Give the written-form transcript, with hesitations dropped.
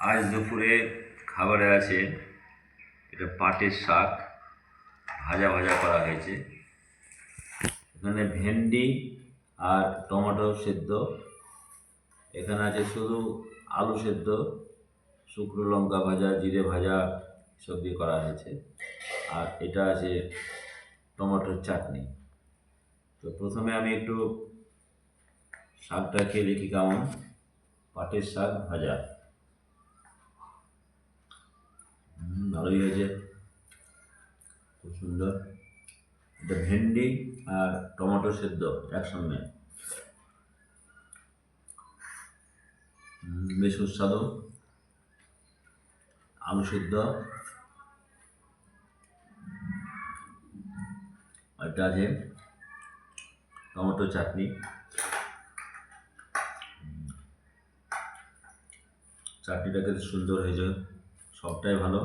আজ দুপুরে খাবারে আছে এটা পাটের শাক ভাজা ভাজা করা হয়েছে। এখানে ভেন্ডি আর টমেটো সেদ্ধ, এখানে আছে শুধু আলু সেদ্ধ, শুকনো লঙ্কা ভাজা, জিরে ভাজা সব দিয়ে করা হয়েছে। আর এটা আছে টমেটোর চাটনি। তো প্রথমে আমি একটু শাকটা খেয়ে দেখি কেমন। পাটের শাক ভাজা ভালোই হয়েছে, খুব সুন্দর। এটা ভেন্ডি আর টমেটো সেদ্ধ একসঙ্গে, বেশ সুস্বাদু। আলু সেদ্ধ, এটা আছে টমেটো চাটনি। চাটনিটা খেতে সুন্দর হয়েছে, সবটাই ভালো।